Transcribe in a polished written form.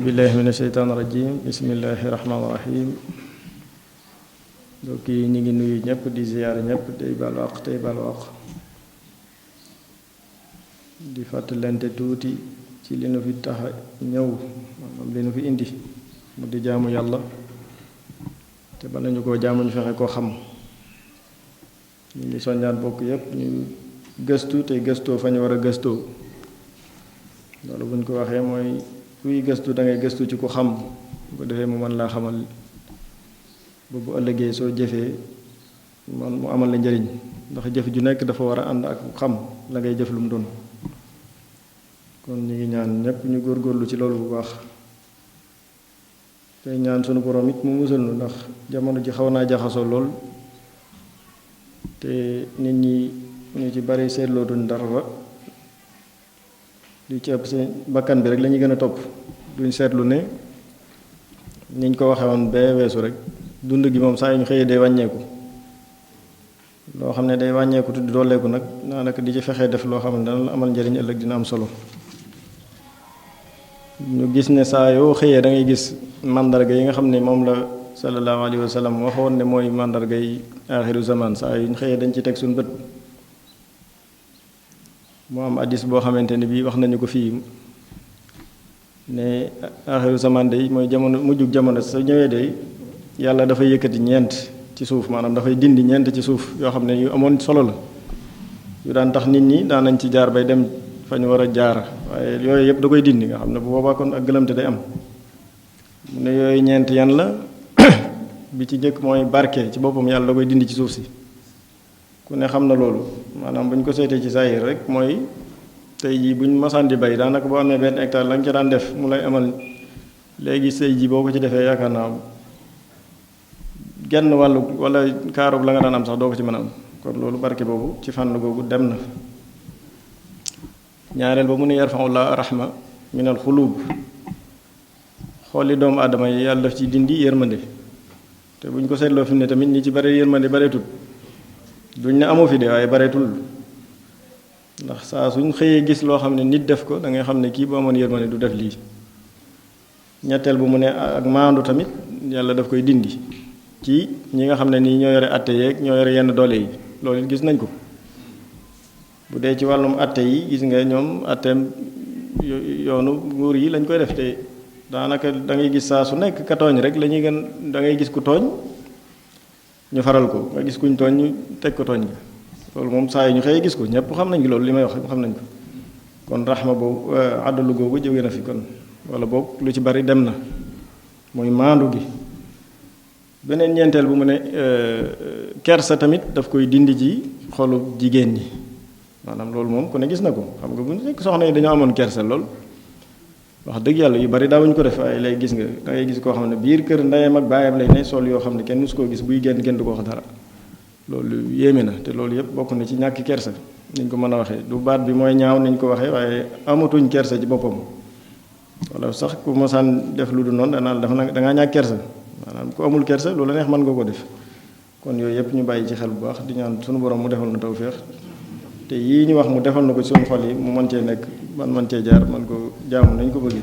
billahi min asheytaan rajim bismillahi rahmaani rahim mbokk yi ñu ngi nuyu ñëpp di ziyaar ñëpp tey balu àq di fàttalante tuuti ci li nu fi tax ñëw maanaam li nu fi indi mu di jaamu yàlla te bala ñu koo jaamu ñu fexe koo xam ñu ngi soññaat bokk yépp ñu gëstu te gëstoo fa ñu war a gëstoo loolu buñ ko waxee mooy kuy gëstu da ngay gëstu ci ku xam bu ko defee mu mën laa xamal ba bu ëllëgee soo jëfee man mu amal la njëriñ ndax jëf ju nekk dafa war a ànd ak xam la ngay jëf lu mu doon kon ñu ngi ñaan ñépp ñu góorgóorlu ci loolu bu baax tey ñaan sunu borom it mu musal nu ndax jamono ji xaw naa jaxasoo lool te nit ñi ñu ci bari seetlootuñ dara li ci ëpp seen bakkan bi rek la ñuy gën a topp duñ seetlu ne niñ ko waxee woon bee weesu rek dund gi moom saa yu ñu xëyee day wàññeeku loo xam ne day wàññeeku tudd dooleeku nag daanaka di ci fexee def loo xam ne dana la amal njëriñ ëllëg dina am solo ñu gis ne saa yoo xëyee da ngay gis màndarga yi nga xam ne moom la sallallahu alayhi wa sallam waxoon ne mooy màndarga yi aaxiru zaman saa yu ñu xëyee dañ ci teg suñu bët moo am addis boo xamante ni bii wax nañu ko fii ne aaxiru zaman day mooy jamono mujjug jamono sa ñëwee day yàlla dafay yëkkati ñeent ci suuf maanaam dafay dindi ñeent ci suuf yoo xam ne yu amoon solo la yu daan tax nit ñi daan nañ ci jaar bay dem fa ñu war a jaar waaye yooyu yëpp da koy dindi nga xam ne bu boobaa kon ak gëlëmte day am mu ne yooyu ñeent yan la bi ci njëkk mooy barke ci boppam yàlla da koy dindi ci suuf si ku ne xam na loolu maanaam bu ñu ko seetee ci saayir rek mooy tey jii bu ñu masaan di bay daanaka boo amee benn hectare la nga ca daan def mu lay amal léegi sëy ji boo ko ci defee yaakaar naa genn wàllu wala kaarug la nga daan am sax doo ko ci mën a am kon loolu barke boobu ci fànn googu dem na ñaareel ba mu ne yarfa'ullahu rahma min al xuluub xooli doomu aadama yi yàlla daf ci dindi yërmande te bu ñu ko seetloo fi mu ne tamit ñi ci bare yërmande bareetul duñ ne amu fi de waaye bareetul ndax saa suñ xëyee gis loo xam ne nit def ko da ngay xam ne kii bu amoon yërmande du def lii ñetteel bu mu ne ak maandu tamit yàlla daf koy dindi ci ñi nga xam ne nii ñoo yore atte yeeg ñoo yore yenn doole yi loolu it gis nañ ko bu dee ci wàllum atte yi gis nga ñoom atteem yoonu nguur yi lañ koy def te daanaka da ngay gis saa su nekk ka tooñ rek la ñuy gën da ngay gis ku tooñ ñu faral ko nga gis kuñ tooñ ñu teg ko tooñ ga loolu moom saa yi ñu xëyee gis ko ñëpp xam nañ ko loolu li may wax xam nañ ko kon raxma boobu àddalu googu jóge na fi kon wala boog lu ci bari dem na mooy maandu gi beneen ñeenteel bu mu ne kersa tamit daf koy dindi ci xolu jigéen ñi maanaam loolu moom ku ne gis na ko xam nga bu nekk soxna yi dañoo amoon kersa lool wax dëgg yàlla yu bari daawuñu ko def waaye lay gis nga da ngay gis koo xam ne biir kër ndeyam ak baayam lay ne sol yoo xam ne kenn musu koo gis buy génn kenn du ko wax dara loolu yéeme na te loolu yëpp bokk na ci ñàkki kersa niñ ko mën a waxee du baat bi mooy ñaaw niñ ko waxee waaye amatuñ kersa ci boppam wala sax ku mosaan def lu du noonu danaa dafa da ngaa ñàkk kersa maanaam ku amul kersa loolu la neex mën nga ko def kon yooyu yëpp ñu bàyyi ci xel bu baax di ñaan suñu borom mu defal na tawféex te yii ñu wax mu defal na ko ci suñu xol yi mu mën cee nekk man cee jaar man ko jaamu nañ ko bëgg